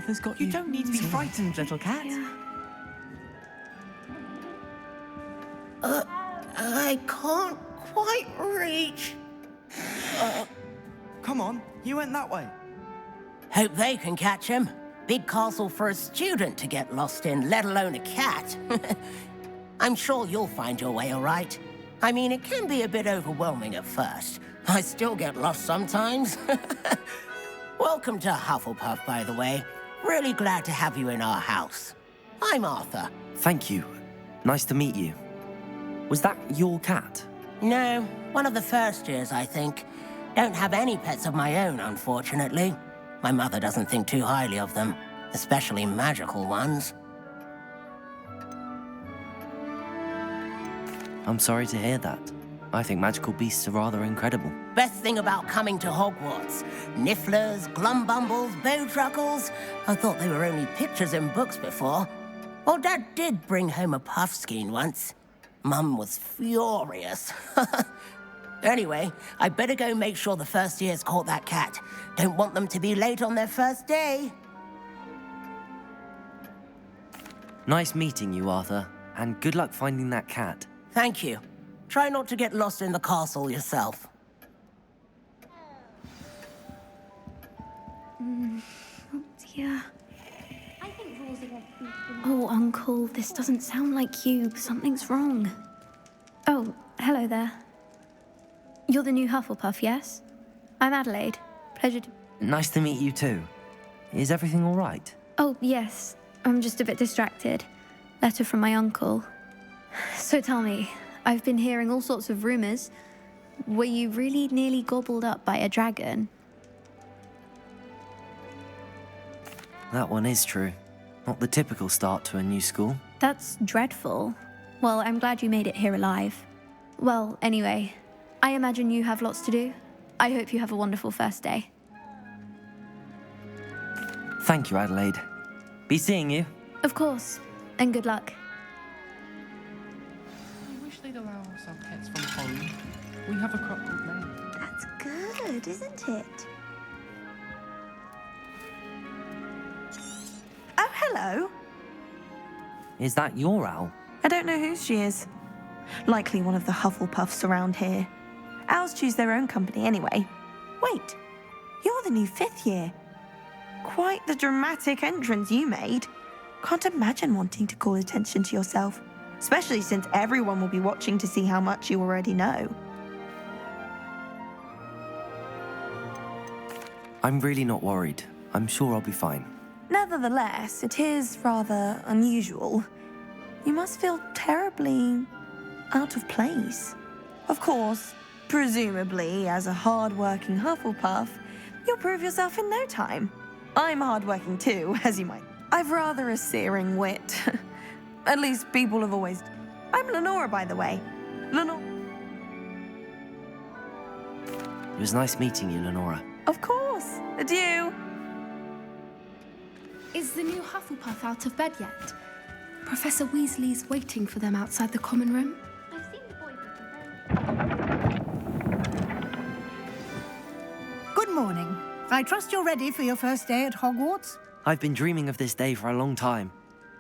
Arthur's got you. You don't need to be frightened, little cat. I can't quite reach. Come on, you went that way. Hope they can catch him. Big castle for a student to get lost in, let alone a cat. I'm sure you'll find your way all right. I mean, it can be a bit overwhelming at first. I still get lost sometimes. Welcome to Hufflepuff, by the way. Really glad to have you in our house. I'm Arthur. Thank you. Nice to meet you. Was that your cat? No, one of the first years, I think. Don't have any pets of my own, unfortunately. My mother doesn't think too highly of them, especially magical ones. I'm sorry to hear that. I think magical beasts are rather incredible. Best thing about coming to Hogwarts. Nifflers, glumbumbles, bowtruckles. I thought they were only pictures in books before. Well, Dad did bring home a puff Scane once. Mum was furious. Anyway, I better go make sure the first years caught that cat. Don't want them to be late on their first day. Nice meeting you, Arthur. And good luck finding that cat. Thank you. Try not to get lost in the castle yourself. Oh dear. Oh, Uncle, this doesn't sound like you. Something's wrong. Oh, hello there. You're the new Hufflepuff, yes? I'm Adelaide. Pleasure to... Nice to meet you too. Is everything all right? Oh, yes. I'm just a bit distracted. Letter from my uncle. So tell me, I've been hearing all sorts of rumors. Were you really nearly gobbled up by a dragon? That one is true. Not the typical start to a new school. That's dreadful. Well, I'm glad you made it here alive. Well, anyway, I imagine you have lots to do. I hope you have a wonderful first day. Thank you, Adelaide. Be seeing you. Of course, and good luck. I wish they'd allow us our pets from home. We have a crop called May. That's good, isn't it? Oh, hello. Is that your owl? I don't know who she is. Likely one of the Hufflepuffs around here. Owls choose their own company anyway. Wait, you're the new 5th year. Quite the dramatic entrance you made. Can't imagine wanting to call attention to yourself, especially since everyone will be watching to see how much you already know. I'm really not worried. I'm sure I'll be fine. Nevertheless, it is rather unusual. You must feel terribly out of place. Of course, presumably, as a hard-working Hufflepuff, you'll prove yourself in no time. I'm hard-working too, as you might. I've rather a searing wit. At least people have always... I'm Lenora, by the way. Lenora... It was nice meeting you, Lenora. Of course. Adieu. Is the new Hufflepuff out of bed yet? Professor Weasley's waiting for them outside the common room. I've seen the boys. Good morning. I trust you're ready for your first day at Hogwarts? I've been dreaming of this day for a long time.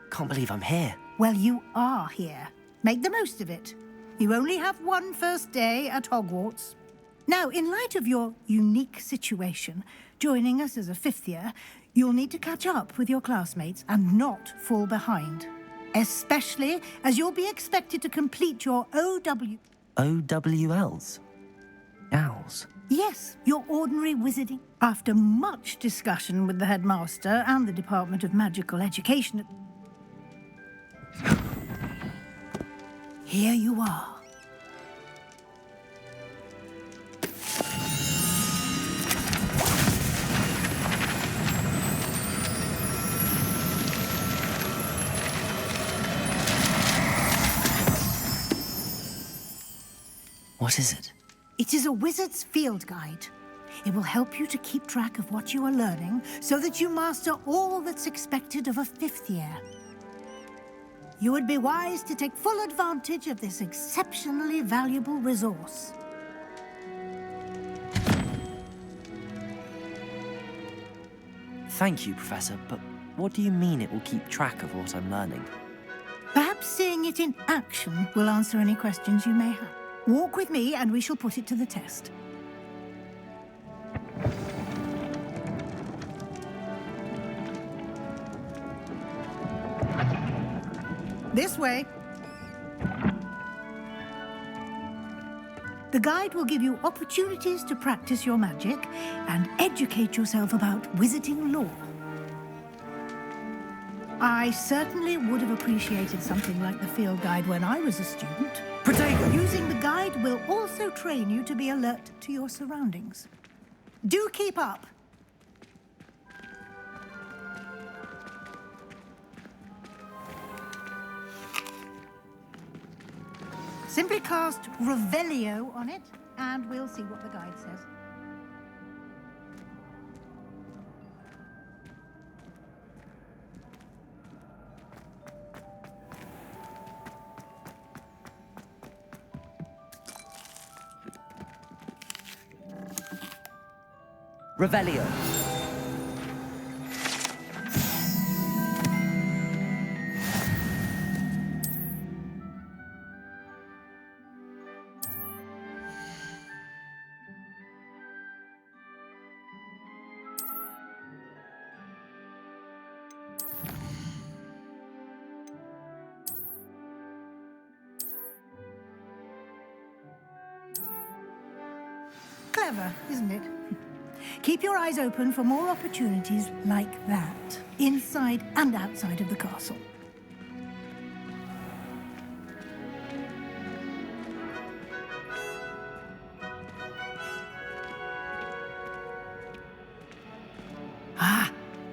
Can't believe I'm here. Well, you are here. Make the most of it. You only have one first day at Hogwarts. Now, in light of your unique situation, joining us as a 5th year, you'll need to catch up with your classmates and not fall behind. Especially as you'll be expected to complete your OWLs? Owls? Yes, your ordinary wizarding. After much discussion with the headmaster and the Department of Magical Education, here you are. What is it? It is a wizard's field guide. It will help you to keep track of what you are learning so that you master all that's expected of a 5th year. You would be wise to take full advantage of this exceptionally valuable resource. Thank you, Professor, but What do you mean it will keep track of what I'm learning? Perhaps seeing it in action will answer any questions you may have. Walk with me and we shall put it to the test. This way. The guide will give you opportunities to practice your magic and educate yourself about wizarding lore. I certainly would have appreciated something like the field guide when I was a student. Protego! Using the guide will also train you to be alert to your surroundings. Do keep up! Simply cast Revelio on it, and we'll see what the guide says. Revelio. Clever, isn't it? Keep your eyes open for more opportunities like that, inside and outside of the castle. Ah,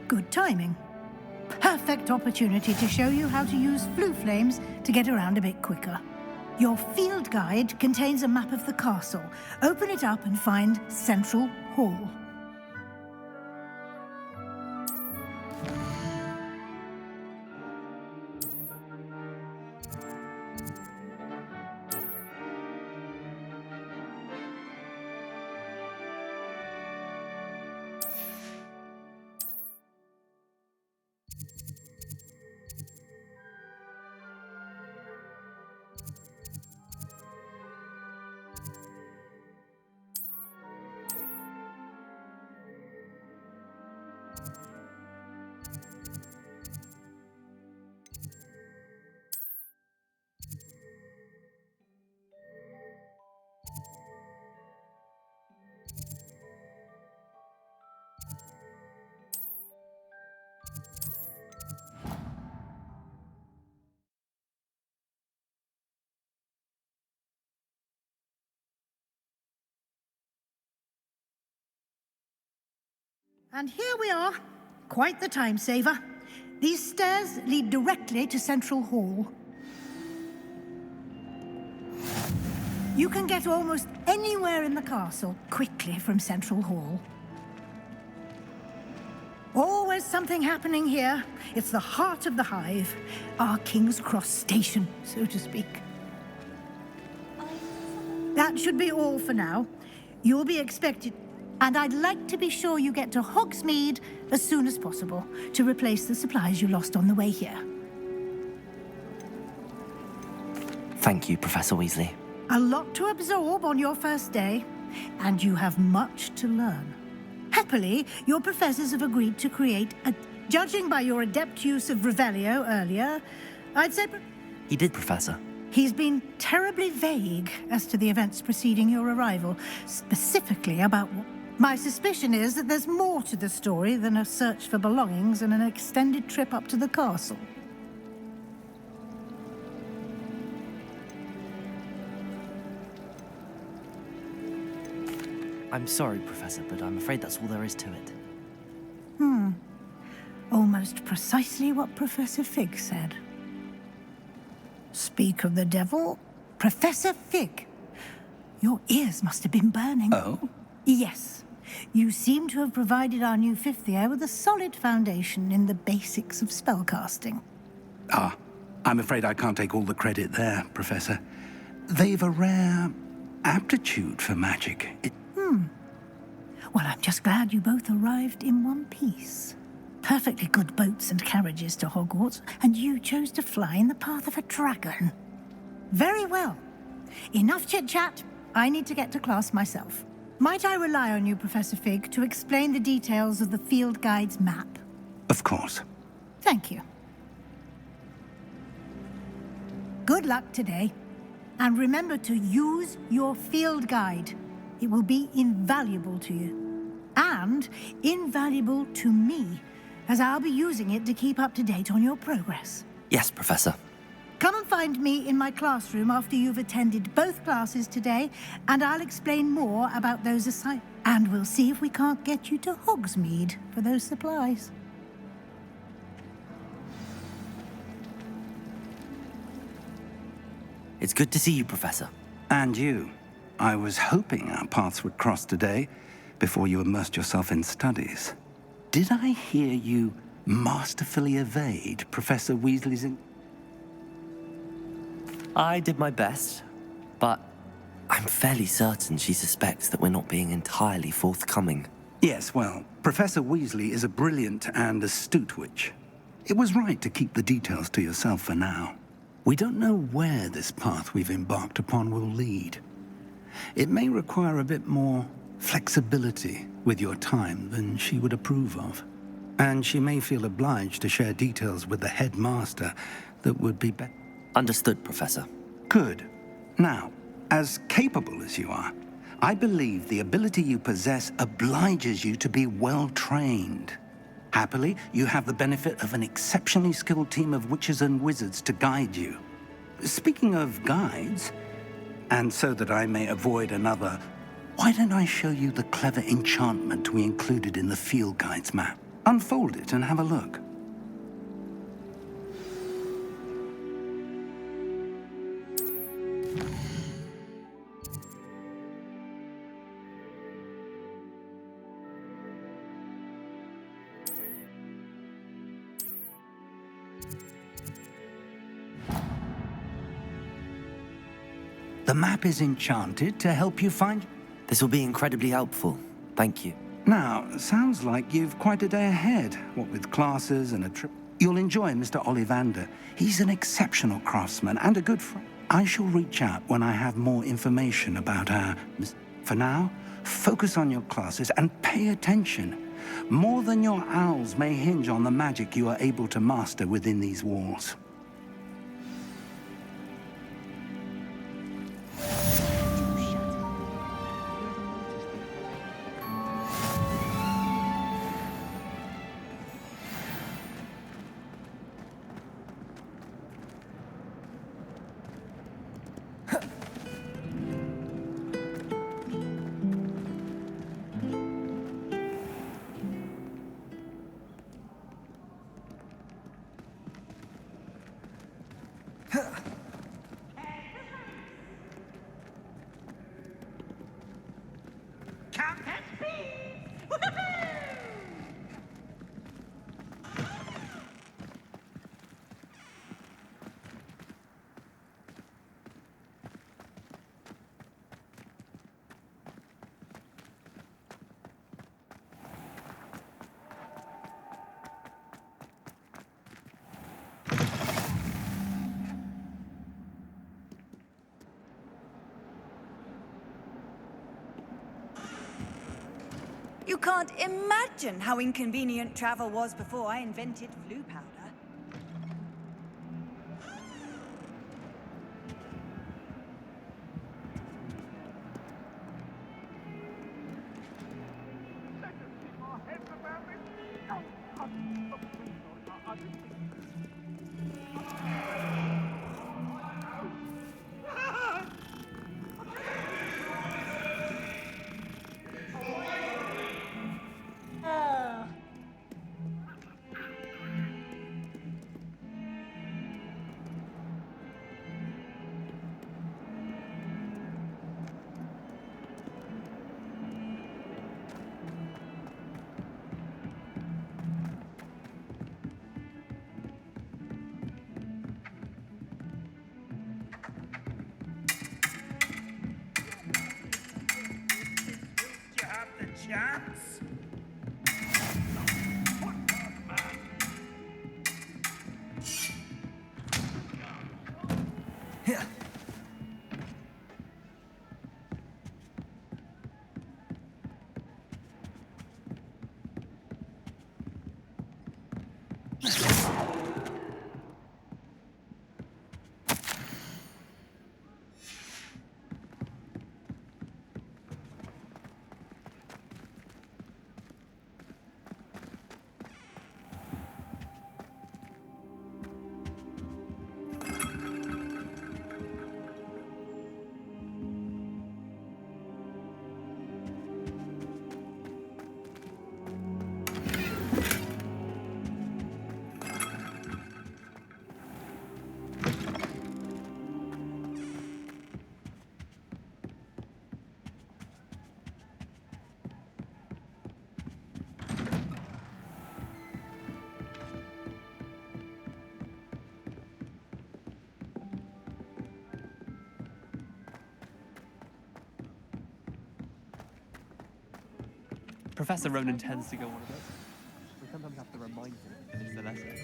good timing. Perfect opportunity to show you how to use flue flames to get around a bit quicker. Your field guide contains a map of the castle. Open it up and find Central Hall. And here we are. Quite the time saver. These stairs lead directly to Central Hall. You can get almost anywhere in the castle quickly from Central Hall. Always something happening here. It's the heart of the hive, our King's Cross station, so to speak. That should be all for now. You'll be expected, and I'd like to be sure you get to Hogsmeade as soon as possible to replace the supplies you lost on the way here. Thank you, Professor Weasley. A lot to absorb on your first day, and you have much to learn. Happily, your professors have agreed to create a... Judging by your adept use of Revelio earlier, I'd say... He did, Professor. He's been terribly vague as to the events preceding your arrival, specifically about what... My suspicion is that there's more to the story than a search for belongings and an extended trip up to the castle. I'm sorry, Professor, but I'm afraid that's all there is to it. Almost precisely what Professor Fig said. Speak of the devil, Professor Fig. Your ears must have been burning. Oh? Yes. You seem to have provided our new fifth year with a solid foundation in the basics of spellcasting. Ah, I'm afraid I can't take all the credit there, Professor. They've a rare aptitude for magic. Well, I'm just glad you both arrived in one piece. perfectly good boats and carriages to Hogwarts, and you chose to fly in the path of a dragon. Very well. Enough chit-chat. I need to get to class myself. Might I rely on you, Professor Fig, to explain the details of the field guide's map? Of course. Thank you. Good luck today. And remember to use your field guide. It will be invaluable to you. And invaluable to me, as I'll be using it to keep up to date on your progress. Yes, Professor. Come and find me in my classroom after you've attended both classes today, and I'll explain more about those assignments. And we'll see if we can't get you to Hogsmeade for those supplies. It's good to see you, Professor. And you. I was hoping our paths would cross today before you immersed yourself in studies. Did I hear you masterfully evade Professor Weasley's... I did my best, but I'm fairly certain she suspects that we're not being entirely forthcoming. Yes, well, Professor Weasley is a brilliant and astute witch. It was right to keep the details to yourself for now. We don't know where this path we've embarked upon will lead. It may require a bit more flexibility with your time than she would approve of. And she may feel obliged to share details with the headmaster that would be better. Understood, Professor. Good. Now, as capable as you are, I believe the ability you possess obliges you to be well-trained. Happily, you have the benefit of an exceptionally skilled team of witches and wizards to guide you. Speaking of guides, and so that I may avoid another, why don't I show you the clever enchantment we included in the field guide's map? Unfold it and have a look. The map is enchanted to help you find... This will be incredibly helpful. Thank you. Now, sounds like you've quite a day ahead, what with classes and a trip. You'll enjoy Mr. Ollivander. He's an exceptional craftsman and a good friend. I shall reach out when I have more information about our... For now, focus on your classes and pay attention. More than your owls may hinge on the magic you are able to master within these walls. You can't imagine how inconvenient travel was before I invented blue powder. Chance? Professor Ronan tends to go on a bit. We sometimes have to remind him to finish the lesson.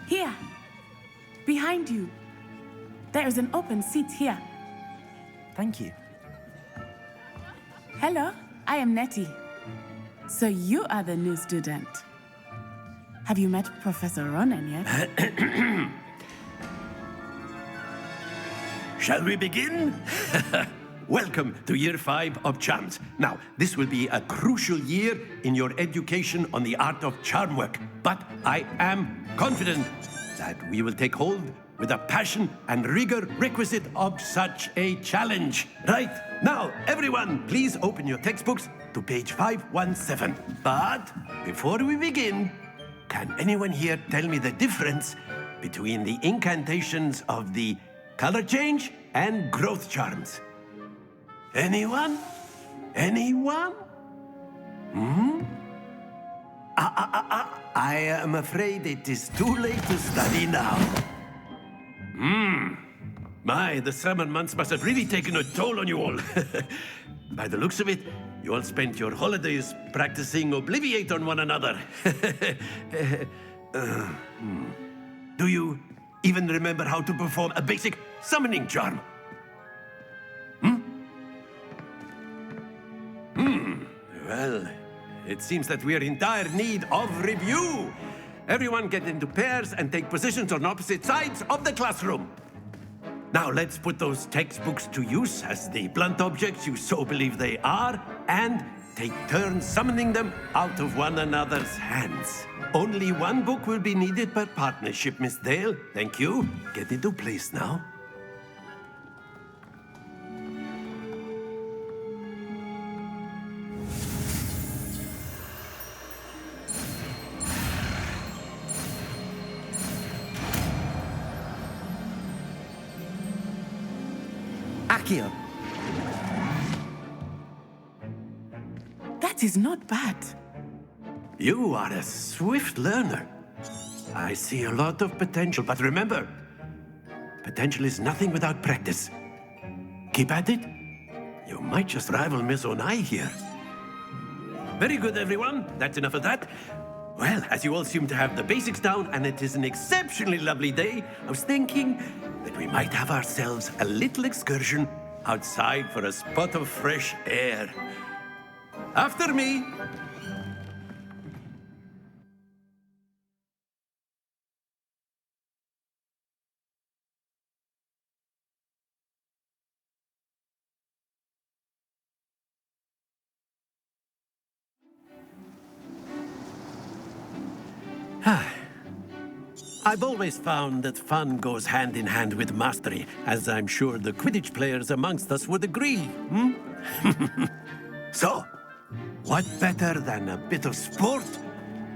Here, behind you. There is an open seat here. Thank you. Hello, I am Nettie. So you are the new student. Have you met Professor Ronan yet? Shall we begin? Welcome to Year 5 of Charms. Now, this will be a crucial year in your education on the art of charm work, but I am confident that we will take hold with the passion and rigor requisite of such a challenge. Right, now, everyone, please open your textbooks to page 517. But before we begin, can anyone here tell me the difference between the incantations of the color change and growth charms? Anyone? Anyone? I am afraid it is too late to study now. My, the summer months must have really taken a toll on you all. By the looks of it, you all spent your holidays practicing Obliviate on one another. Do you even remember how to perform a basic summoning charm? Well, it seems that we are in dire need of review. Everyone get into pairs and take positions on opposite sides of the classroom. Now let's put those textbooks to use as the blunt objects you so believe they are, and take turns summoning them out of one another's hands. Only one book will be needed per partnership, Miss Dale. Thank you. Get into place now. Accio. That is not bad. You are a swift learner. I see a lot of potential, but remember, potential is nothing without practice. Keep at it. You might just rival Miss Onai here. Very good, everyone. That's enough of that. Well, as you all seem to have the basics down, and it is an exceptionally lovely day, I was thinking that we might have ourselves a little excursion outside for a spot of fresh air. After me. I've always found that fun goes hand in hand with mastery, as I'm sure the Quidditch players amongst us would agree, So, what better than a bit of sport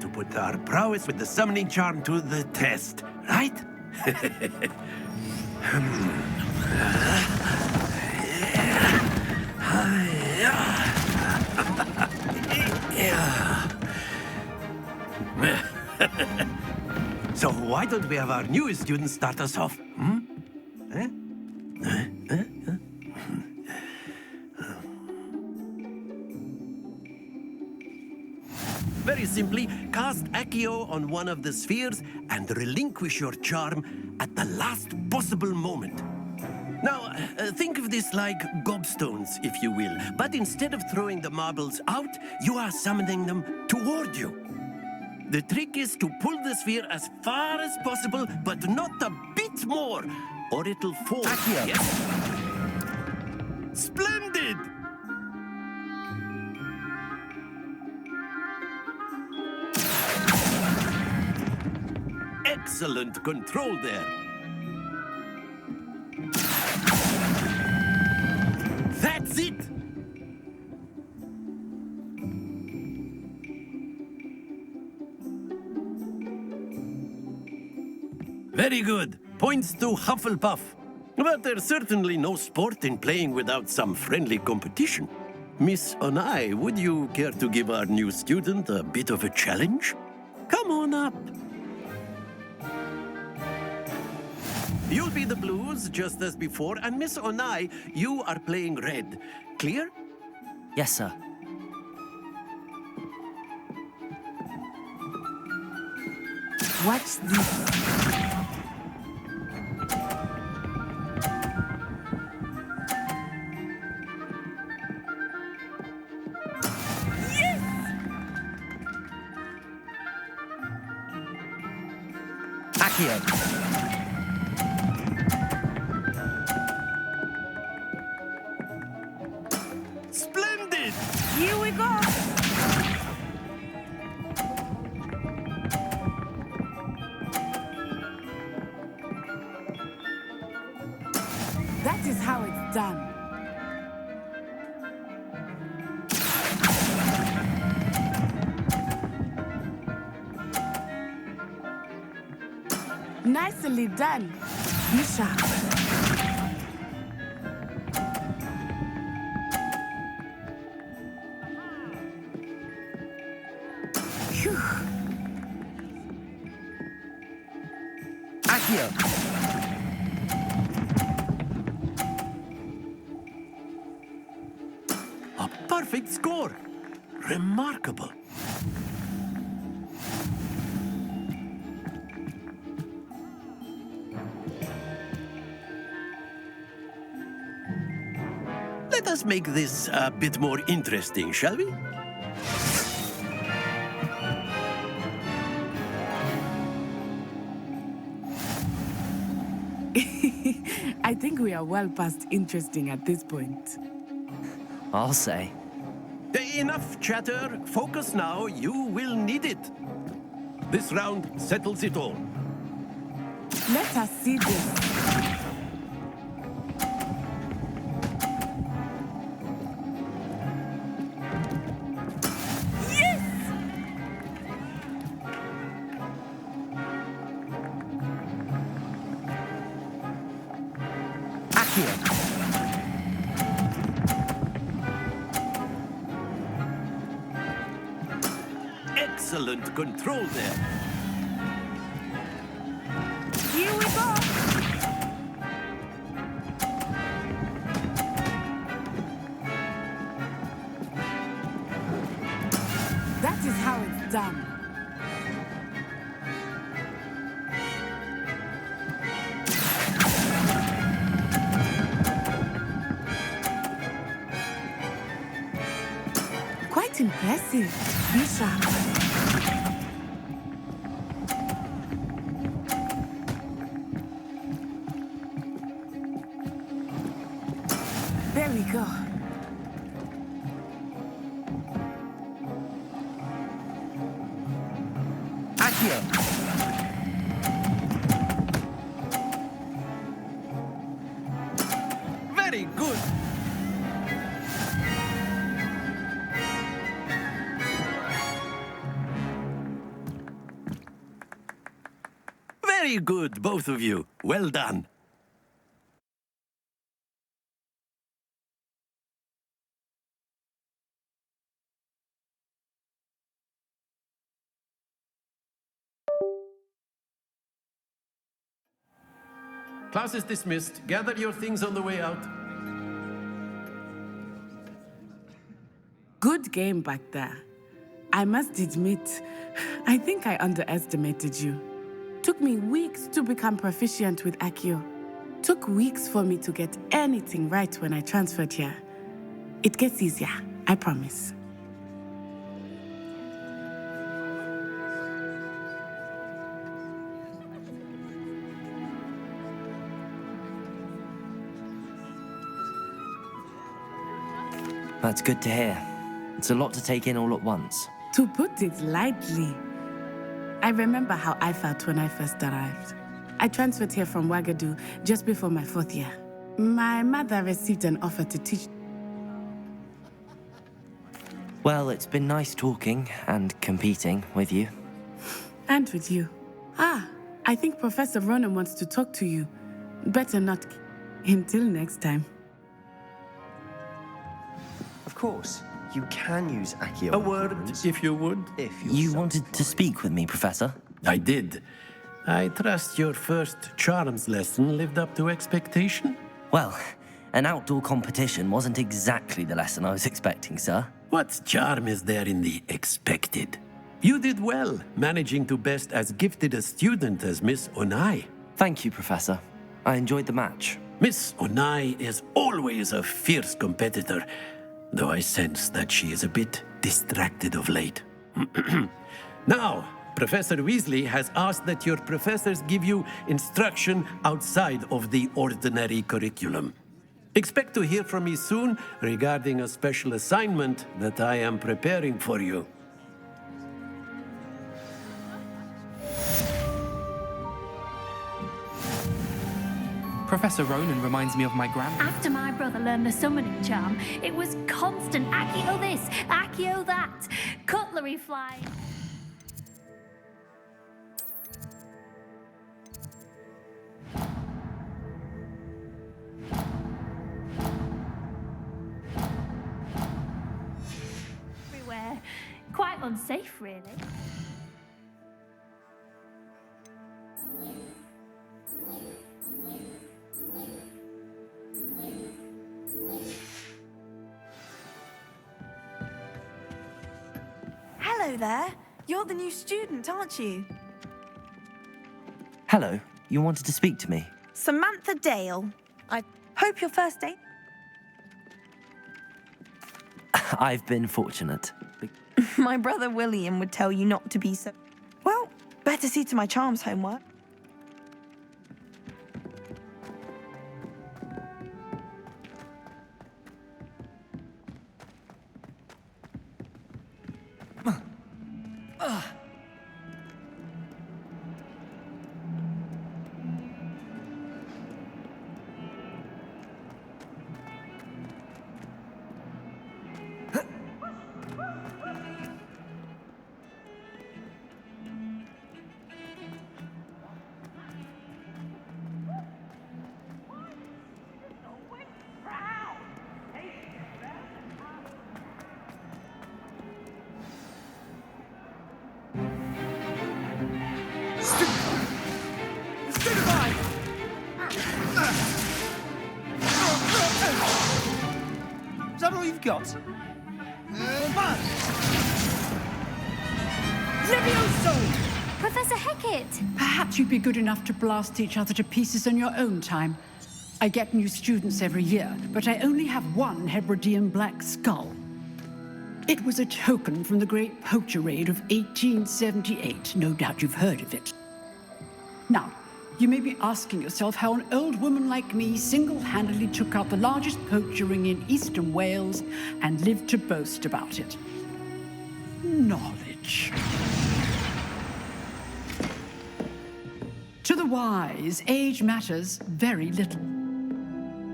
to put our prowess with the summoning charm to the test, right? So why don't we have our newest student start us off? Very simply, cast Accio on one of the spheres and relinquish your charm at the last possible moment. Now, think of this like gobstones, if you will, but instead of throwing the marbles out, you are summoning them toward you. The trick is to pull the sphere as far as possible, but not a bit more, or it'll fall. Accio. Yes? Splendid! Excellent control there. That's it! Very good. Points to Hufflepuff. But there's certainly no sport in playing without some friendly competition. Miss Onai, would you care to give our new student a bit of a challenge? Come on up. You'll be the blues, just as before, and Miss Onai, you are playing red. Clear? Yes, sir. Watch this. Accio. Splendid! Here we go. That is how it's done. Nicely done, Bishop. Phew. Accio. A perfect score. Remarkable. Let us make this a bit more interesting, shall we? I think we are well past interesting at this point. I'll say. Enough chatter. Focus now. You will need it. This round settles it all. Let us see this. Excellent control there. Here we go. That is how it's done. Quite impressive, Bishop. There we go. Accio. Very good. Very good, both of you. Well done. Class is dismissed. Gather your things on the way out. Good game back there. I must admit, I think I underestimated you. Took me weeks to become proficient with Accio. Took weeks for me to get anything right when I transferred here. It gets easier, I promise. That's good to hear. It's a lot to take in all at once. To put it lightly, I remember how I felt when I first arrived. I transferred here from Ouagadougou just before my 4th year. My mother received an offer to teach. Well, it's been nice talking and competing with you. And with you. I think Professor Ronan wants to talk to you. Better not. Until next time. Of course, you can use Accio. A word, if you would. You wanted to speak with me, Professor? I did. I trust your first charms lesson lived up to expectation? Well, an outdoor competition wasn't exactly the lesson I was expecting, sir. What charm is there in the expected? You did well, managing to best as gifted a student as Miss Onai. Thank you, Professor. I enjoyed the match. Miss Onai is always a fierce competitor, though I sense that she is a bit distracted of late. Now, Professor Weasley has asked that your professors give you instruction outside of the ordinary curriculum. Expect to hear from me soon regarding a special assignment that I am preparing for you. Professor Ronan reminds me of my grandma. After my brother learned the summoning charm, it was constant Accio this, Accio that, cutlery flying. Everywhere. Quite unsafe, really. Hello there. You're the new student, aren't you? Hello, you wanted to speak to me? Samantha Dale. I hope your first day. I've been fortunate. My brother William would tell you not to be so... Well, better see to my charms homework. Is that all you've got? Levioso! Professor Hecat! Perhaps you'd be good enough to blast each other to pieces in your own time. I get new students every year, but I only have one Hebridean black skull. It was a token from the Great Poacher Raid of 1878. No doubt you've heard of it. Now, you may be asking yourself how an old woman like me single-handedly took out the largest poacher ring in eastern Wales and lived to boast about it. Knowledge. To the wise, age matters very little.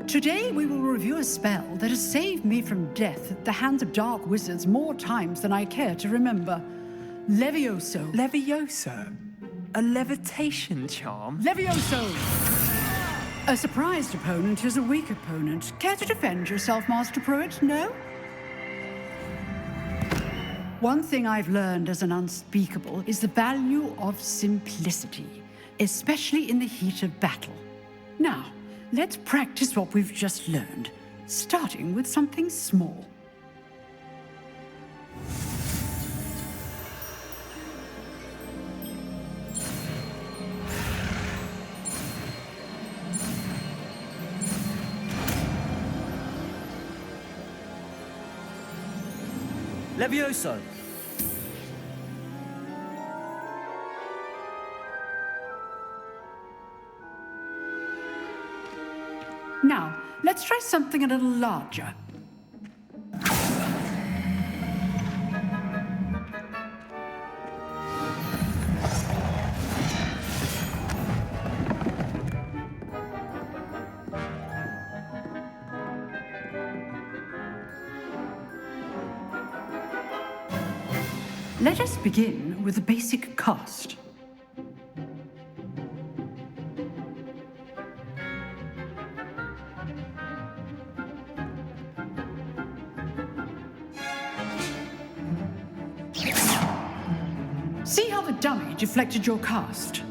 Today, we will review a spell that has saved me from death at the hands of dark wizards more times than I care to remember. Levioso. Levioso? A levitation charm? Levioso! A surprised opponent is a weak opponent. Care to defend yourself, Master Pruitt? No? One thing I've learned as an unspeakable is the value of simplicity, especially in the heat of battle. Now, let's practice what we've just learned, starting with something small. Levioso! Now, let's try something a little larger. Let us begin with the basic cast. See how the dummy deflected your cast?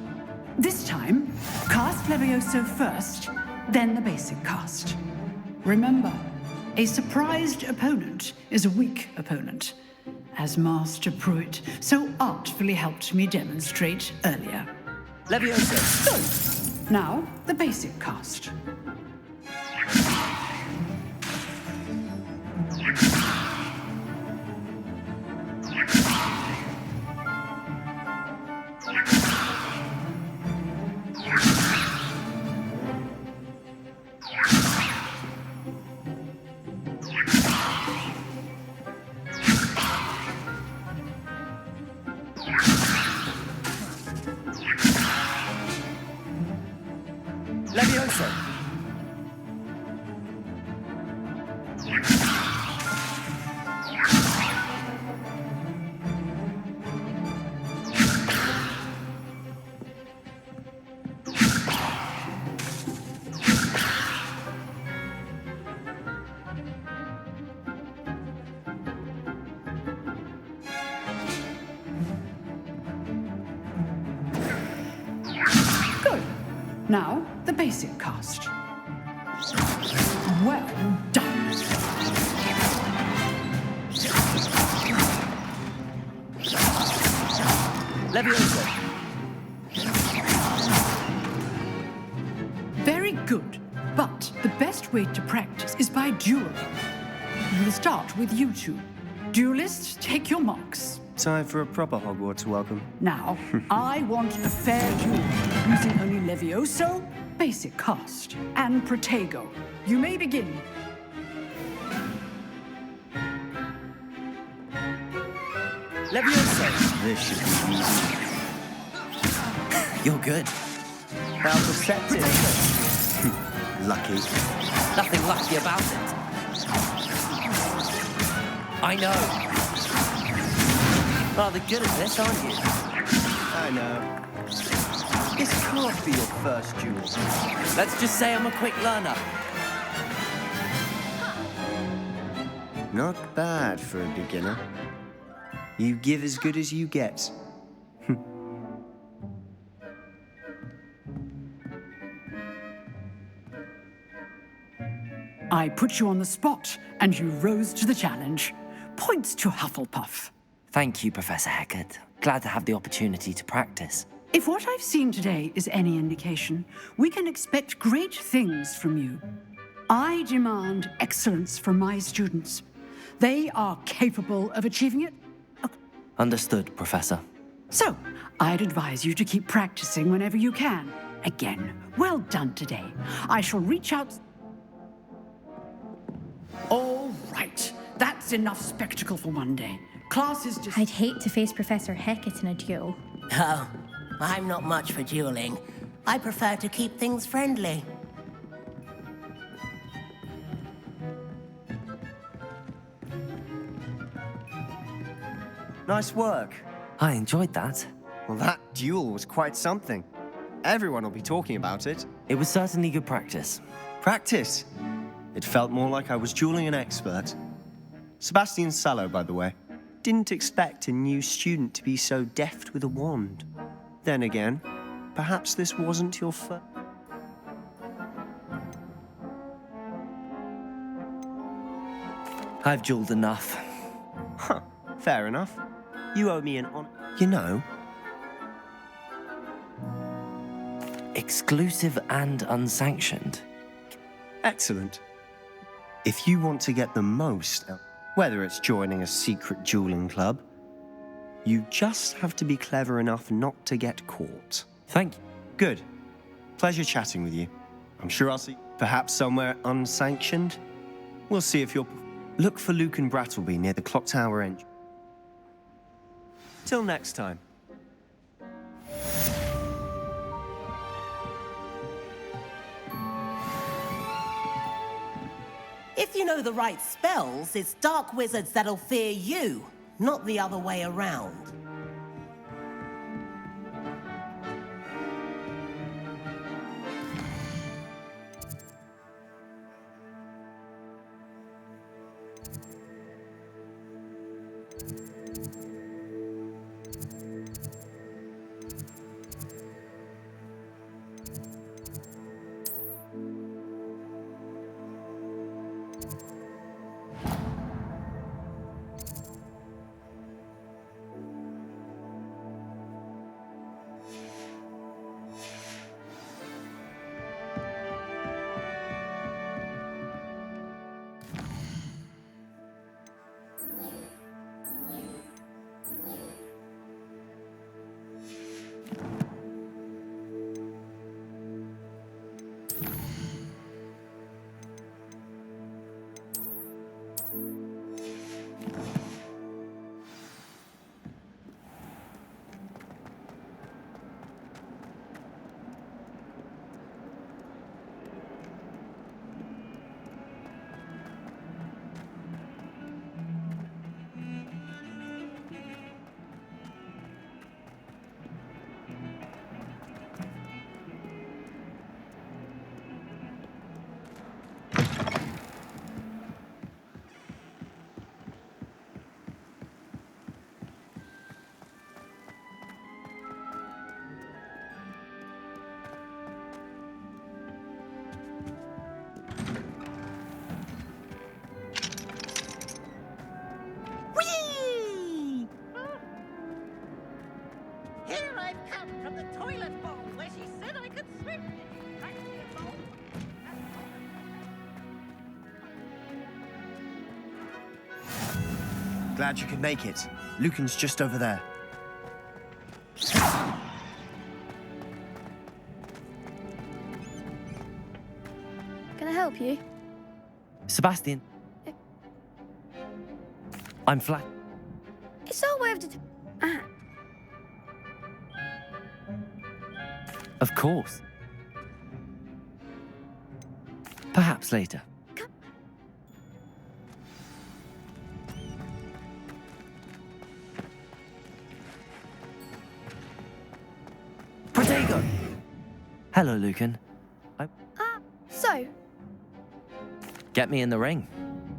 This time, cast Levioso first, then the basic cast. Remember, a surprised opponent is a weak opponent, as Master Pruitt so artfully helped me demonstrate earlier. Levioso. Good. Now, the basic cast. Levioso. Good. Now, the basic cast. Well done. Levioso. Very good. But the best way to practice is by dueling. We'll start with you two. Duelists, take your marks. Time for a proper Hogwarts welcome. Now, I want a fair duel, using only Levioso, basic cast, and Protego. You may begin. Levioso. This should be easy. You're good. How perceptive. Lucky. Nothing lucky about it. I know. Rather good at this, aren't you? I know. This can't be your first duel. Let's just say I'm a quick learner. Not bad for a beginner. You give as good as you get. I put you on the spot, and you rose to the challenge. Points to Hufflepuff. Thank you, Professor Hecat. Glad to have the opportunity to practice. If what I've seen today is any indication, we can expect great things from you. I demand excellence from my students. They are capable of achieving it. Understood, Professor. So, I'd advise you to keep practicing whenever you can. Again, well done today. I shall reach out... All right. That's enough spectacle for one day. Class is just... I'd hate to face Professor Hecat in a duel. Oh, I'm not much for dueling. I prefer to keep things friendly. Nice work. I enjoyed that. Well, that duel was quite something. Everyone will be talking about it. It was certainly good practice. Practice? It felt more like I was dueling an expert. Sebastian Sallow, by the way. Didn't expect a new student to be so deft with a wand. Then again, perhaps this wasn't your first... I've dueled enough. Huh, fair enough. You owe me an honor. You know... Exclusive and unsanctioned. Excellent. If you want to get the most, whether it's joining a secret dueling club, you just have to be clever enough not to get caught. Thank you. Good. Pleasure chatting with you. I'm sure I'll see you perhaps somewhere unsanctioned. We'll see if you're... Look for Luke and Brattleby near the clock tower engine. Till next time. If you know the right spells, it's dark wizards that'll fear you, not the other way around. Glad you could make it. Lucan's just over there. Can I help you? Sebastian. I'm flat. It's our way of Of course. Perhaps later. Protego! Hello, Lucan. So, Get me in the ring.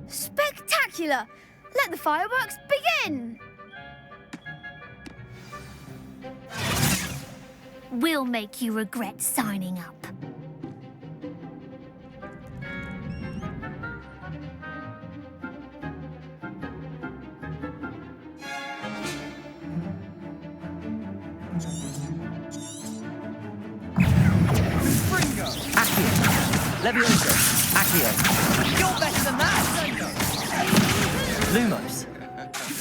spectacular! Let the fireworks begin! We'll make you regret signing up. Accio! Levioso! Accio! You're better than that, Fringo! Lumos!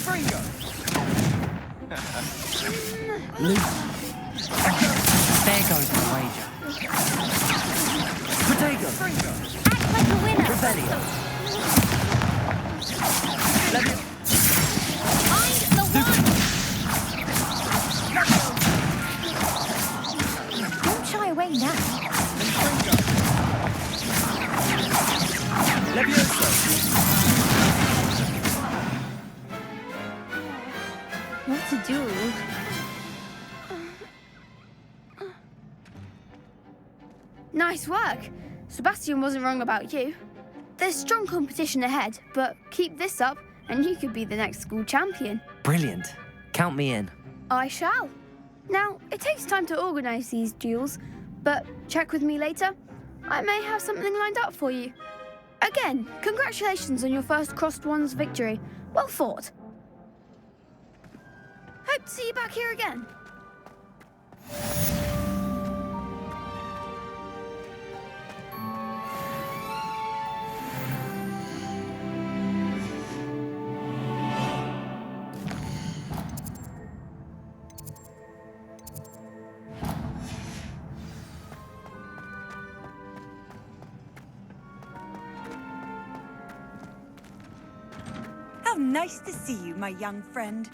Fringo! There goes the wager. Protego! Fringo! Act like a winner. Revelio! Find the one. Don't shy away now. Levioso! What to do? Nice work. Sebastian wasn't wrong about you. There's strong competition ahead, but keep this up and you could be the next school champion. Brilliant. Count me in. I shall. Now, it takes time to organise these duels, but check with me later. I may have something lined up for you. Again, congratulations on your first Crossed Ones victory. Well fought. Hope to see you back here again. How nice to see you, my young friend.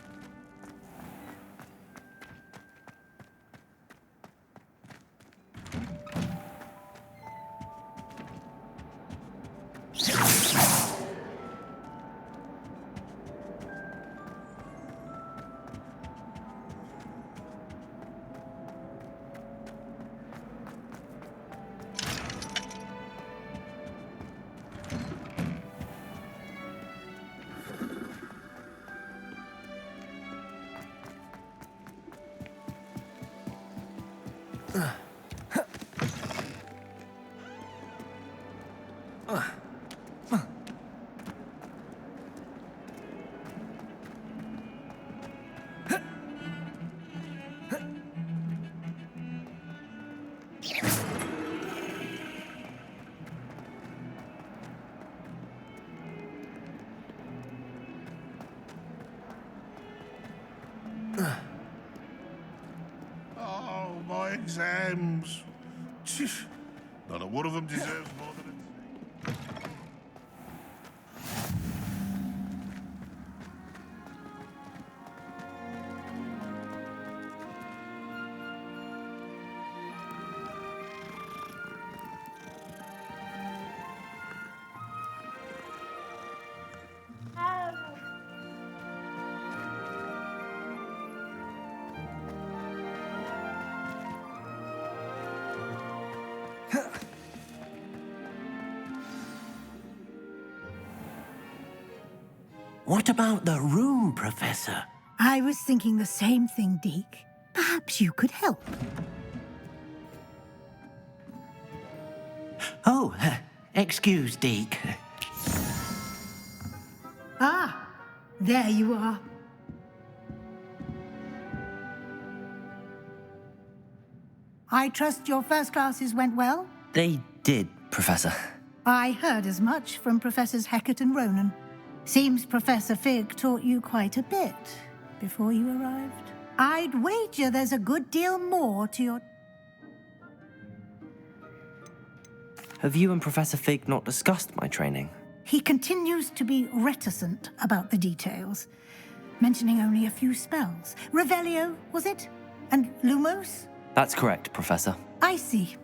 Oh, my exams. Phew. Not a one of them deserves more than a... What about the room, Professor? I was thinking the same thing, Deke. Perhaps you could help. Oh, excuse, Deke. Ah, there you are. I trust your first classes went well? They did, Professor. I heard as much from Professors Hecat and Ronan. Seems Professor Fig taught you quite a bit before you arrived. I'd wager there's a good deal more to your... Have you and Professor Fig not discussed my training? He continues to be reticent about the details, mentioning only a few spells. Revelio, was it? And Lumos? That's correct, Professor. I see.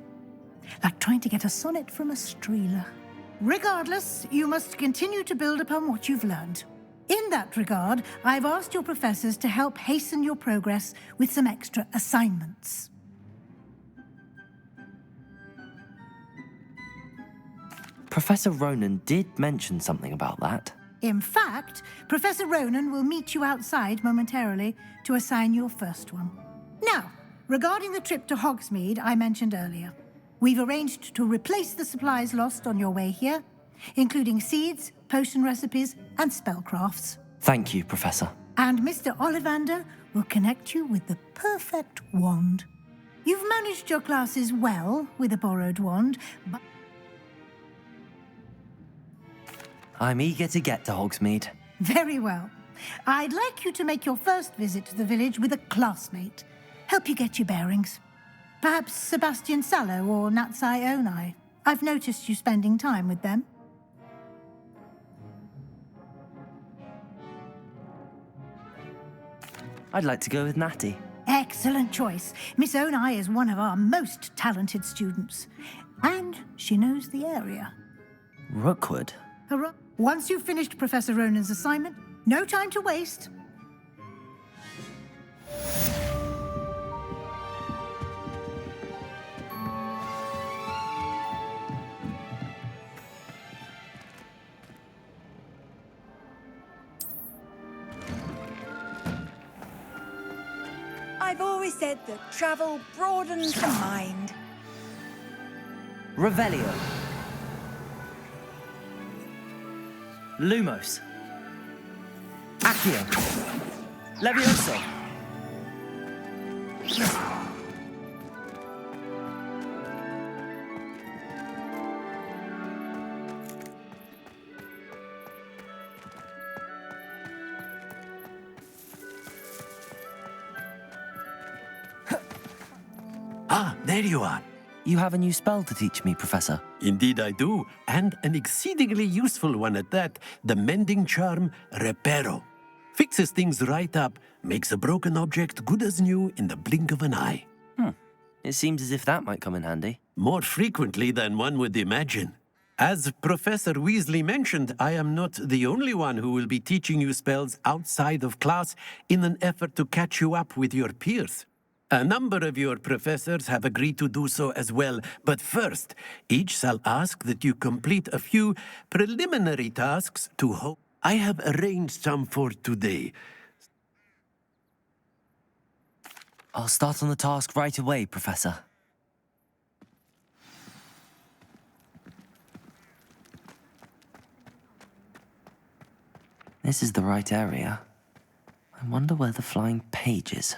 Like trying to get a sonnet from a streeler. Regardless, you must continue to build upon what you've learned. In that regard, I've asked your professors to help hasten your progress with some extra assignments. Professor Ronan did mention something about that. In fact, Professor Ronan will meet you outside momentarily to assign your first one. Now, regarding the trip to Hogsmeade I mentioned earlier, we've arranged to replace the supplies lost on your way here, including seeds, potion recipes, and spellcrafts. Thank you, Professor. And Mr. Ollivander will connect you with the perfect wand. You've managed your classes well with a borrowed wand, but... I'm eager to get to Hogsmeade. Very well. I'd like you to make your first visit to the village with a classmate. Help you get your bearings. Perhaps Sebastian Sallow or Natsai Onai. I've noticed you spending time with them. I'd like to go with Natty. Excellent choice. Miss Onai is one of our most talented students. And she knows the area. Rookwood? Once you've finished Professor Ronan's assignment, no time to waste. I've always said that travel broadens the mind. Revelio. Lumos. Accio. Levioso. Ah, there you are. You have a new spell to teach me, Professor. Indeed I do, and an exceedingly useful one at that. The mending charm, Reparo. Fixes things right up, makes a broken object good as new in the blink of an eye. It seems as if that might come in handy. More frequently than one would imagine. As Professor Weasley mentioned, I am not the only one who will be teaching you spells outside of class in an effort to catch you up with your peers. A number of your professors have agreed to do so as well, but first, each shall ask that you complete a few preliminary tasks to hope. I have arranged some for today. I'll start on the task right away, Professor. This is the right area. I wonder where the flying page is.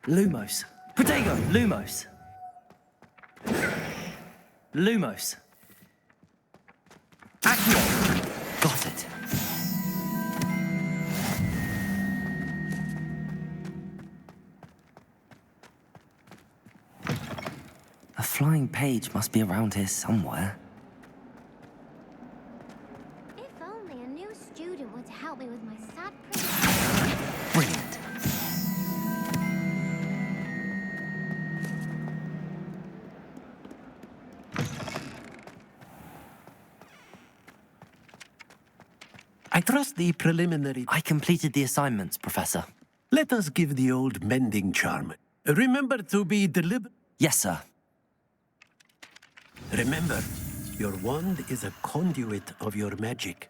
Lumos. Protego! Lumos. Lumos. Accio. Got it. A flying page must be around here somewhere. If only a new student would help me with my sad Brilliant. I trust the preliminary... I completed the assignments, Professor. Let us give the old mending charm. Remember to be deliberate. Yes, sir. Remember, your wand is a conduit of your magic.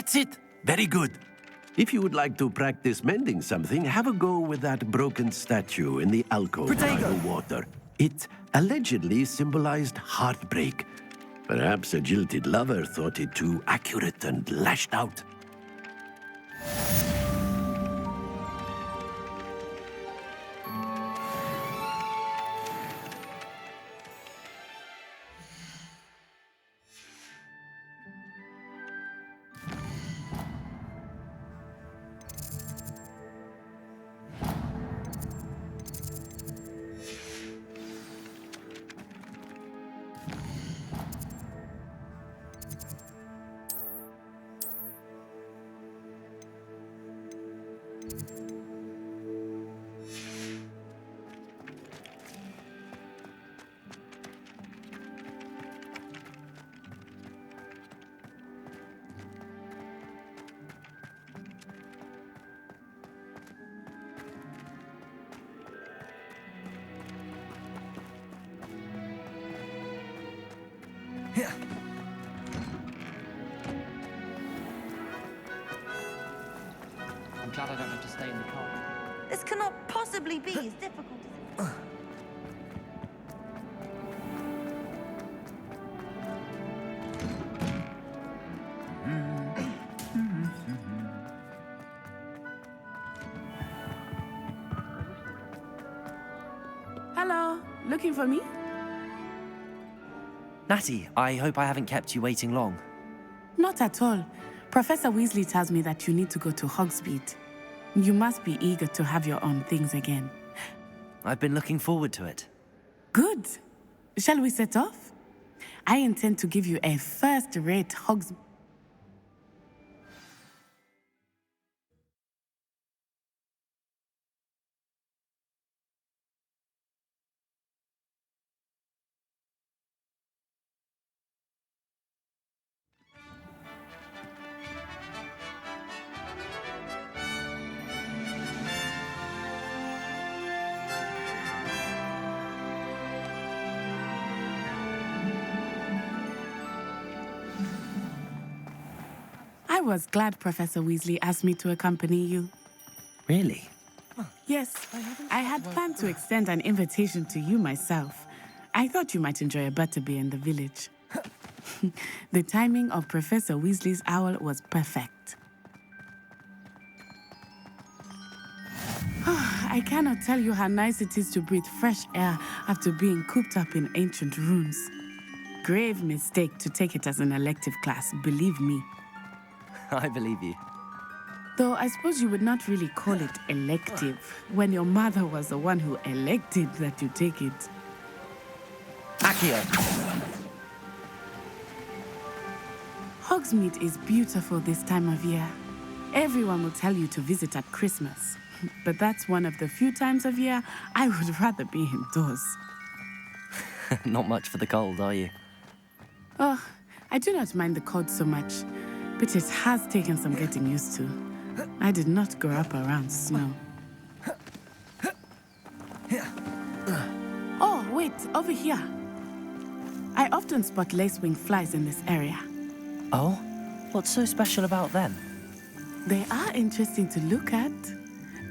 That's it. Very good. If you would like to practice mending something, have a go with that broken statue in the alcove by the water. It allegedly symbolized heartbreak. Perhaps a jilted lover thought it too accurate and lashed out. I'm glad I don't have to stay in the car. This cannot possibly be as difficult as it. Hello, looking for me? Natty, I hope I haven't kept you waiting long. Not at all. Professor Weasley tells me that you need to go to Hogsmeade. You must be eager to have your own things again. I've been looking forward to it. Good. Shall we set off? I intend to give you a first-rate Hogsmeade. I was glad Professor Weasley asked me to accompany you. Really? Yes, I had planned to extend an invitation to you myself. I thought you might enjoy a butterbeer in the village. The timing of Professor Weasley's owl was perfect. I cannot tell you how nice it is to breathe fresh air after being cooped up in ancient ruins. Grave mistake to take it as an elective class, believe me. I believe you. Though I suppose you would not really call it elective when your mother was the one who elected that you take it. Accio! Hogsmeade is beautiful this time of year. Everyone will tell you to visit at Christmas. But that's one of the few times of year I would rather be indoors. Not much for the cold, are you? Oh, I do not mind the cold so much, but it has taken some getting used to. I did not grow up around snow. Oh, wait, over here. I often spot lacewing flies in this area. Oh? What's so special about them? They are interesting to look at,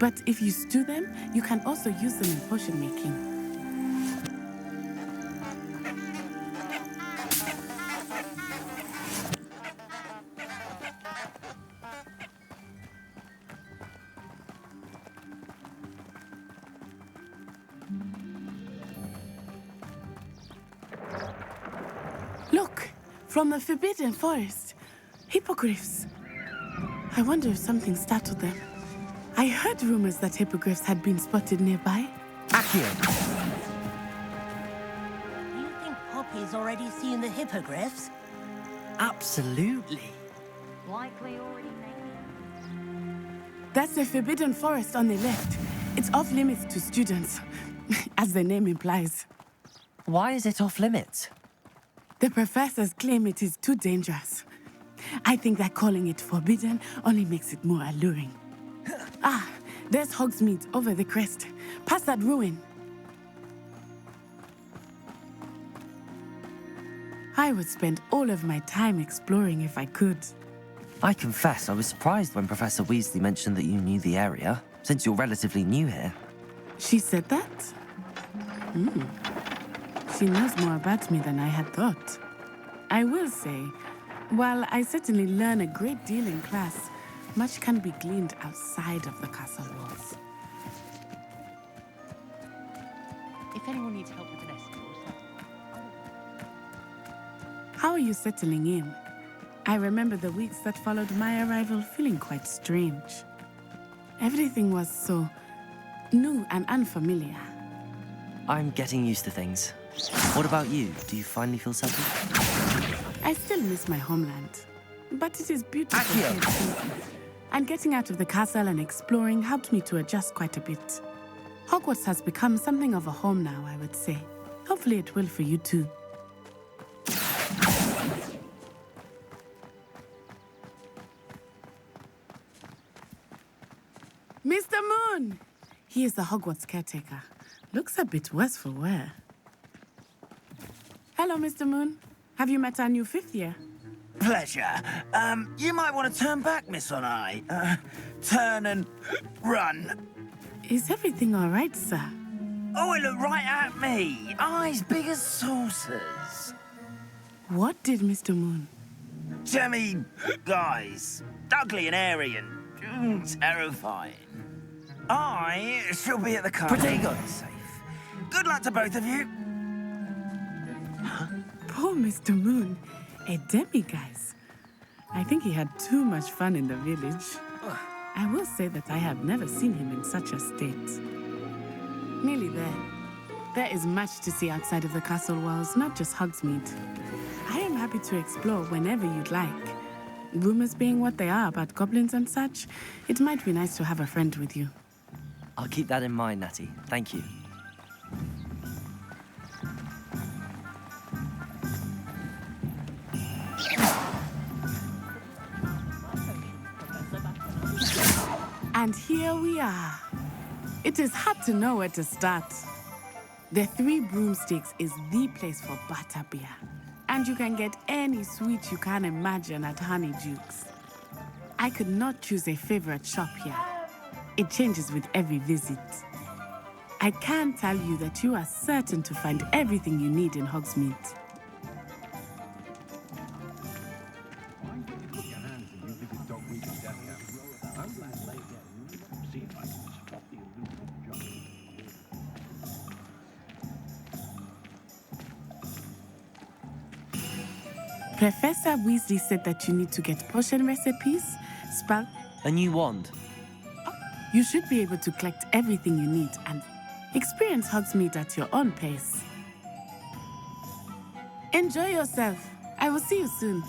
but if you stew them, you can also use them in potion making. Look, from the Forbidden Forest, hippogriffs. I wonder if something startled them. I heard rumors that hippogriffs had been spotted nearby. Accio! Do you think Poppy's already seen the hippogriffs? Absolutely. Likely already made. That's the Forbidden Forest on the left. It's off limits to students, as the name implies. Why is it off limits? The professors claim it is too dangerous. I think that calling it forbidden only makes it more alluring. Ah, there's Hogsmeade over the crest. Past that ruin. I would spend all of my time exploring if I could. I confess I was surprised when Professor Weasley mentioned that you knew the area, since you're relatively new here. She said that? She knows more about me than I had thought. I will say, while I certainly learn a great deal in class, much can be gleaned outside of the castle walls. If anyone needs help with an essay or something. How are you settling in? I remember the weeks that followed my arrival feeling quite strange. Everything was so new and unfamiliar. I'm getting used to things. What about you? Do you finally feel settled? I still miss my homeland, but it is beautiful here too. And getting out of the castle and exploring helped me to adjust quite a bit. Hogwarts has become something of a home now, I would say. Hopefully it will for you too. Mr. Moon! He is the Hogwarts caretaker. Looks a bit worse for wear. Hello, Mr. Moon. Have you met our new fifth year? Pleasure. You might want to turn back, Miss On-Eye. Turn and run. Is everything all right, sir? Oh, it looked right at me. Eyes big as saucers. What did Mr. Moon? Jemmy, guys. Ugly and airy and terrifying. I shall be at the car. Pretty good, safe. Good luck to both of you. Poor Mr. Moon. A demiguise. I think he had too much fun in the village. I will say that I have never seen him in such a state. Nearly there. There is much to see outside of the castle walls, not just Hogsmeade. I am happy to explore whenever you'd like. Rumors being what they are about goblins and such, it might be nice to have a friend with you. I'll keep that in mind, Natty. Thank you. And here we are. It is hard to know where to start. The Three Broomsticks is the place for butterbeer. And you can get any sweet you can imagine at Honeydukes. I could not choose a favorite shop here. It changes with every visit. I can tell you that you are certain to find everything you need in Hogsmeade. Professor Weasley said that you need to get potion recipes, spell... A new wand. You should be able to collect everything you need and experience Hogsmeade at your own pace. Enjoy yourself. I will see you soon.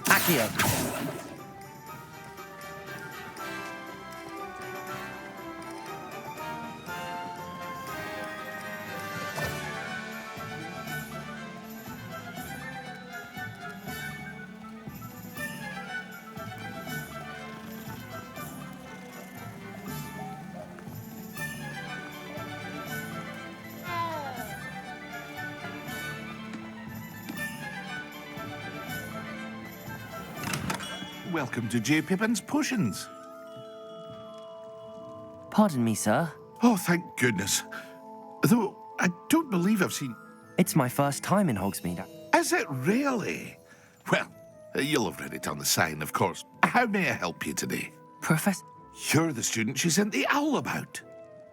Accio. Welcome to J. Pippin's Potions. Pardon me, sir. Oh, thank goodness. Though, I don't believe I've seen... It's my first time in Hogsmeade. Is it really? Well, you'll have read it on the sign, of course. How may I help you today? Professor... You're the student she sent the owl about.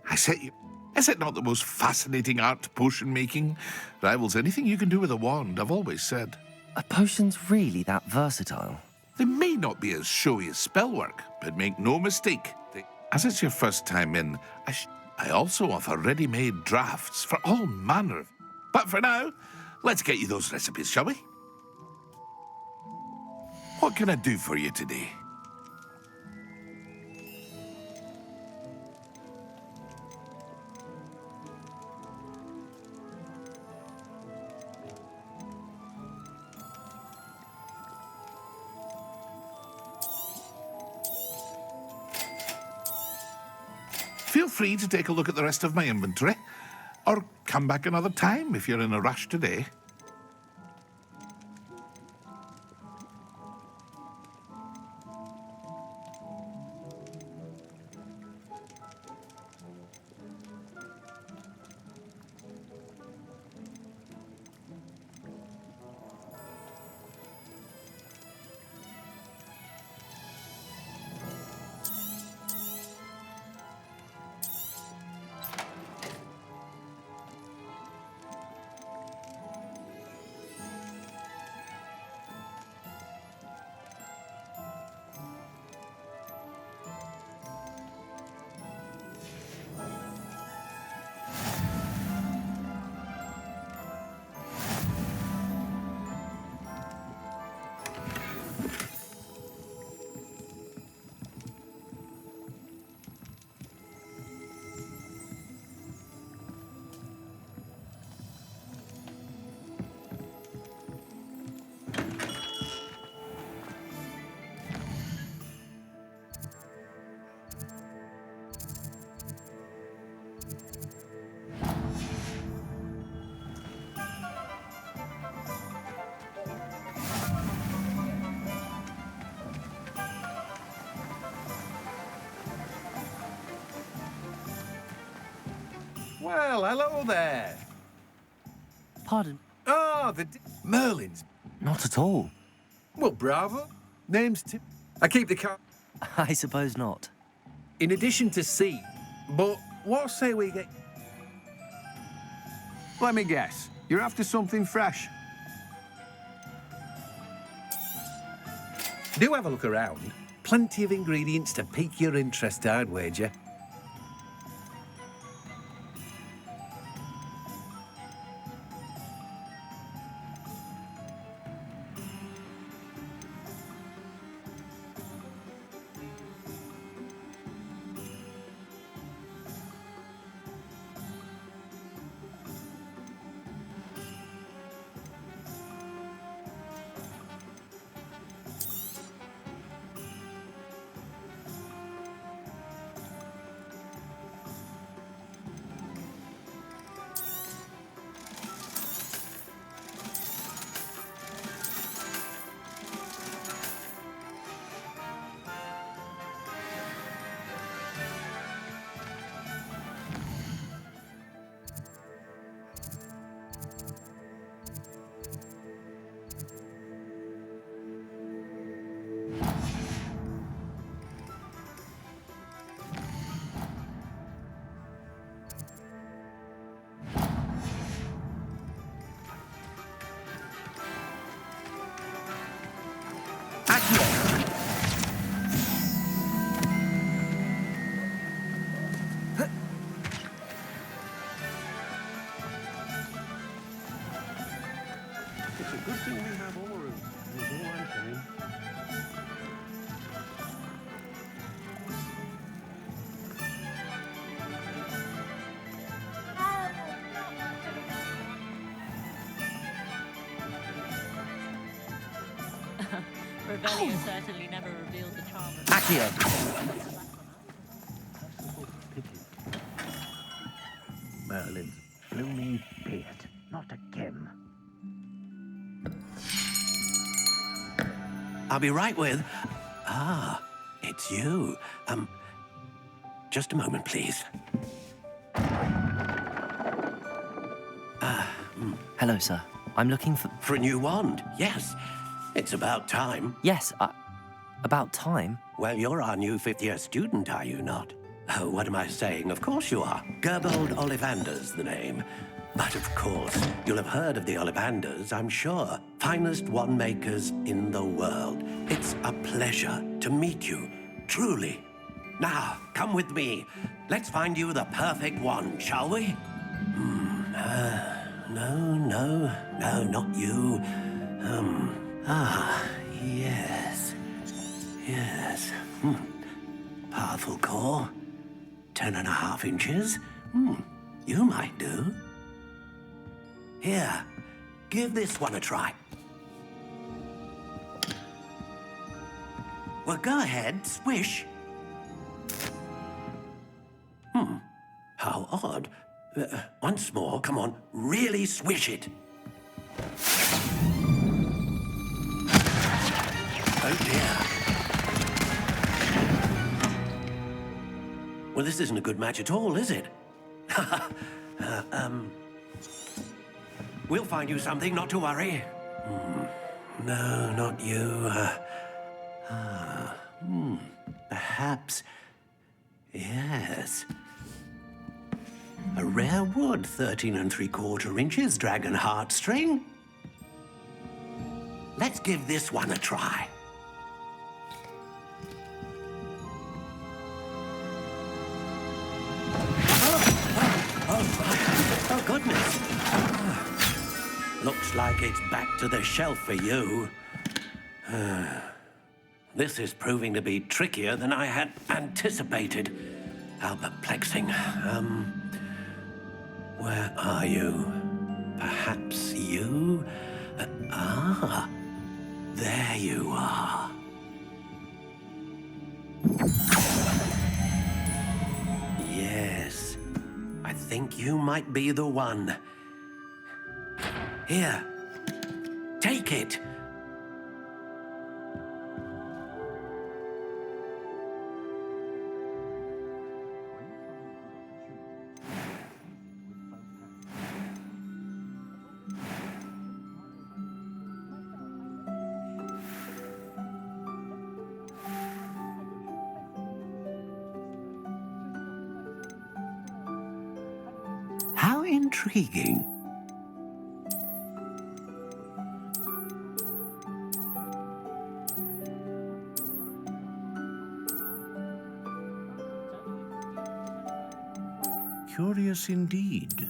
I sent you... Is it not the most fascinating art, potion making? Rivals anything you can do with a wand, I've always said. Are potions really that versatile? They may not be as showy as spellwork, but make no mistake. As it's your first time in, I also offer ready-made drafts for all manner of... But for now, let's get you those recipes, shall we? What can I do for you today? Feel free to take a look at the rest of my inventory, or come back another time if you're in a rush today. Well, hello there. Pardon? Oh, Merlin's. Not at all. Well, bravo. Name's Tim. I keep the car. I suppose not. In addition to C, but what say we get... Let me guess. You're after something fresh. Do have a look around. Plenty of ingredients to pique your interest, I'd wager. It's a good thing we have Armoured. There's no one coming. Revelio certainly never revealed the charm of... Accio! Merlin's blooming beard. Not again. I'll be right with... Ah, it's you. Just a moment, please. Hello, sir. I'm looking for... For a new wand, yes. It's about time. Yes, about time? Well, you're our new fifth-year student, are you not? Oh, what am I saying? Of course you are. Gerbold Ollivander's the name. But of course, you'll have heard of the Ollivanders, I'm sure. Finest wand makers in the world. It's a pleasure to meet you, truly. Now, come with me. Let's find you the perfect wand, shall we? No, not you. Yes. Yes. Powerful core. 10.5 inches. You might do. Here, give this one a try. Well, go ahead, swish. How odd. Once more, come on, really swish it. Oh dear. Well, this isn't a good match at all, is it? We'll find you something, not to worry. No, not you. Perhaps. Yes. A rare wood, 13 3/4 inches, dragon heartstring. Let's give this one a try. Oh, goodness. Looks like it's back to the shelf for you. This is proving to be trickier than I had anticipated. How perplexing. Where are you? Perhaps you? There you are. Yes, I think you might be the one. Here, take it. How intriguing. Curious indeed.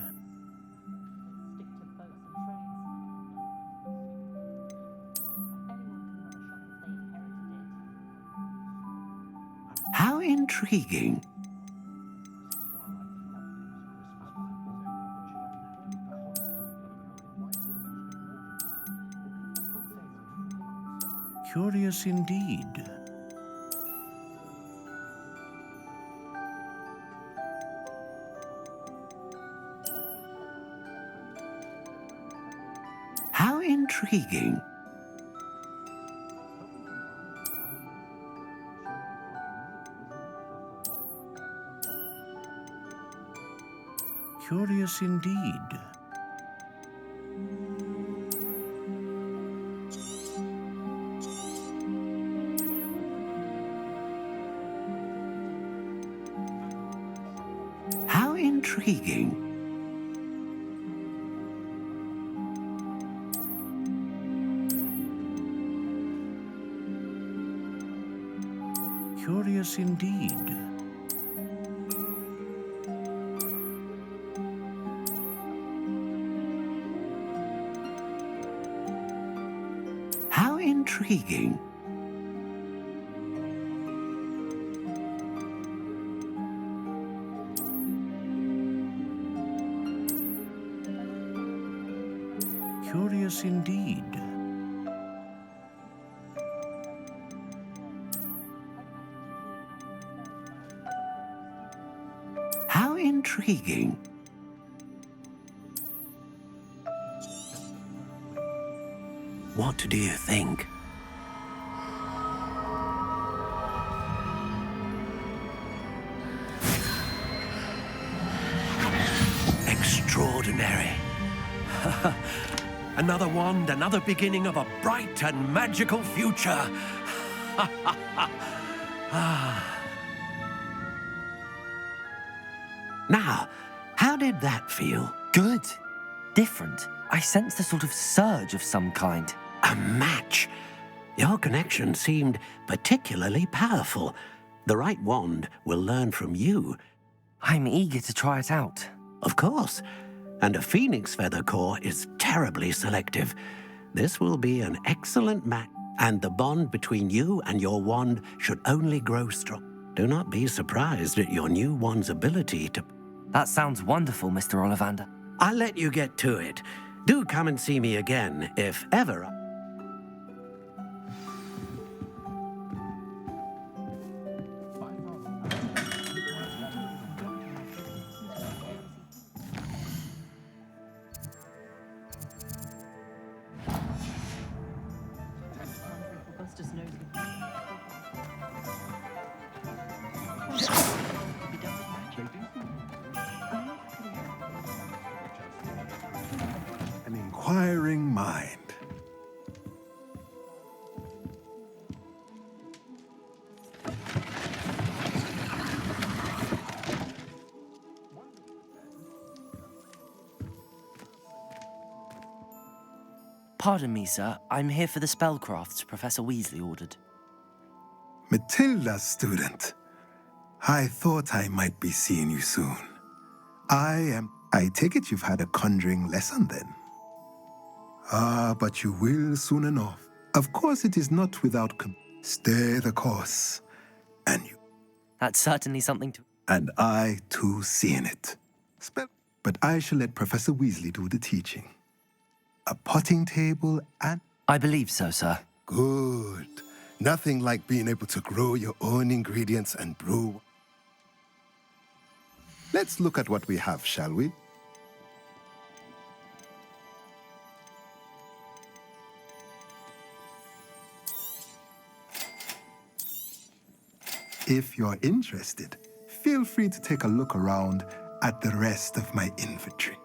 How intriguing. Curious indeed. How intriguing. Curious indeed. How intriguing. Curious indeed. How intriguing. Curious indeed. How intriguing. What do you think? Extraordinary. Another wand, another beginning of a bright and magical future. Now, how did that feel? Good. Different. I sensed a sort of surge of some kind. A match. Your connection seemed particularly powerful. The right wand will learn from you. I'm eager to try it out. Of course. And a phoenix feather core is terribly selective. This will be an excellent match, and the bond between you and your wand should only grow strong. Do not be surprised at your new wand's ability to... That sounds wonderful, Mr. Ollivander. I'll let you get to it. Do come and see me again, if ever. An inquiring mind. Pardon me, sir. I'm here for the spellcrafts Professor Weasley ordered. Matilda's student. I thought I might be seeing you soon. I take it you've had a conjuring lesson then? Ah, but you will soon enough. Of course it is not without stay the course. And you. That's certainly something to... And I, too, see in it. But I shall let Professor Weasley do the teaching. A potting table and... I believe so, sir. Good. Nothing like being able to grow your own ingredients and brew. Let's look at what we have, shall we? If you're interested, feel free to take a look around at the rest of my inventory.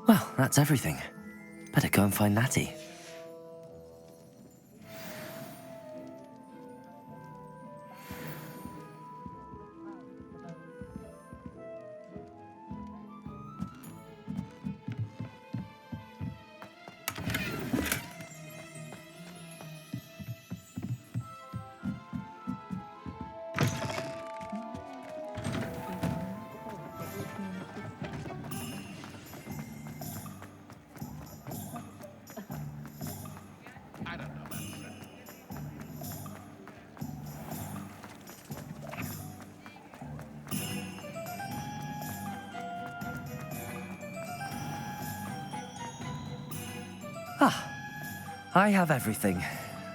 Well, that's everything. Better go and find Natty. Ah, I have everything.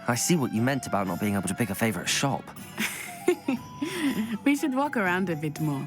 I see what you meant about not being able to pick a favorite shop. We should walk around a bit more.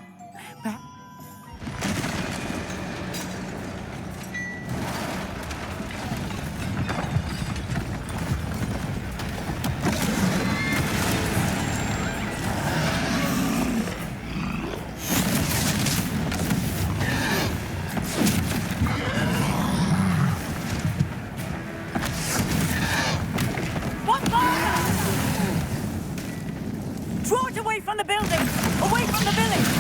Draw it away from the building! Away from the village!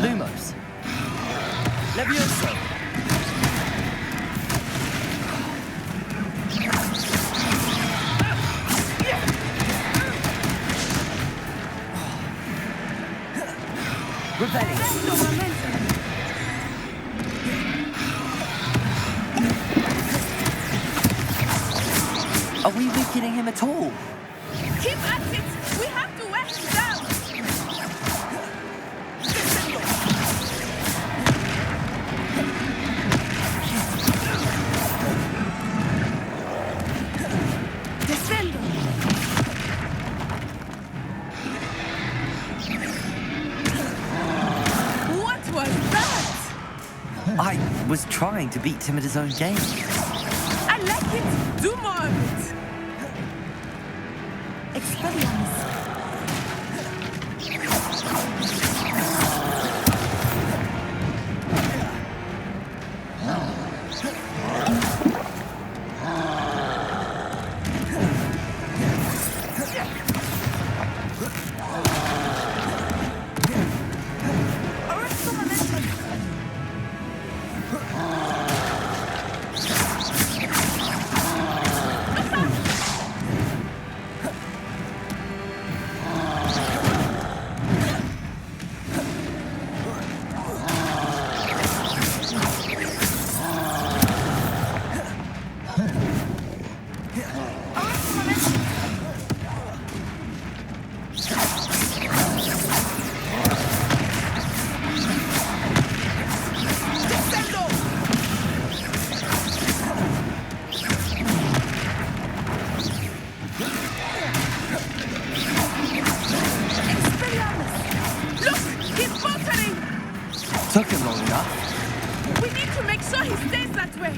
Lumos. Levioso. Are we weakening him at all? Keep at it! We have to wear him down! What was that? I was trying to beat him at his own game. I like it! Do more of it! Expelliarmus. That way!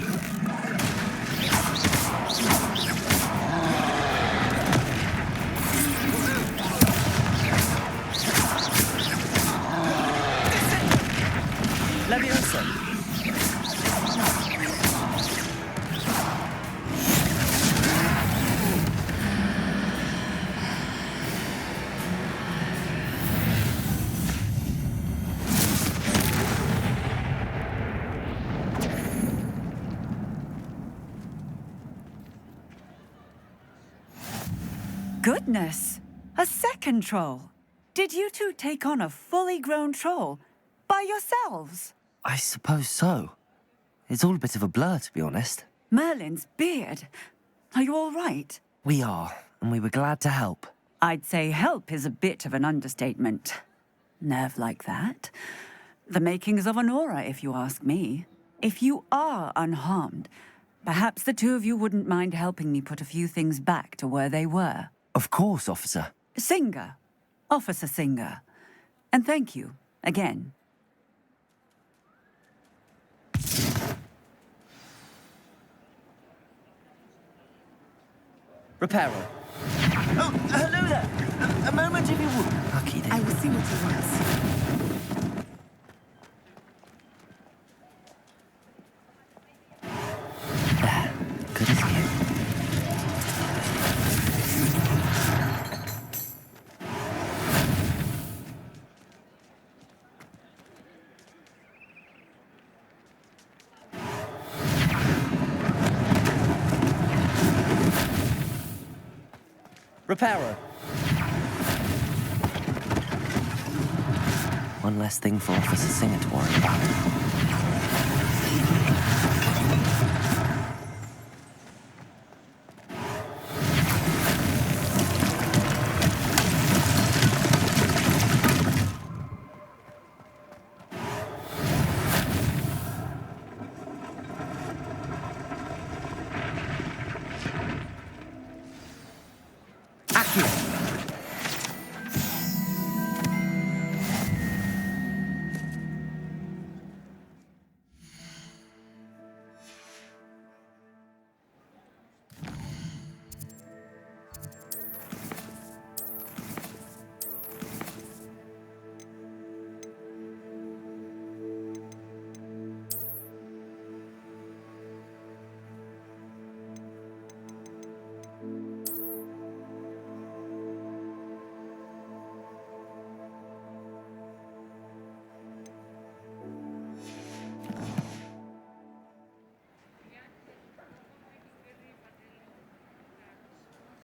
Leviosa! Goodness! A second troll! Did you two take on a fully grown troll by yourselves? I suppose so. It's all a bit of a blur, to be honest. Merlin's beard. Are you all right? We are, and we were glad to help. I'd say help is a bit of an understatement. Nerve like that. The makings of an aura, if you ask me. If you are unharmed, perhaps the two of you wouldn't mind helping me put a few things back to where they were. Of course, officer. Singer. Officer Singer. And thank you, again. Reparo. Oh, hello there. A moment if you would. Lucky I will see what he wants. Good as new. Reparo. One less thing for Officer Singer to worry about.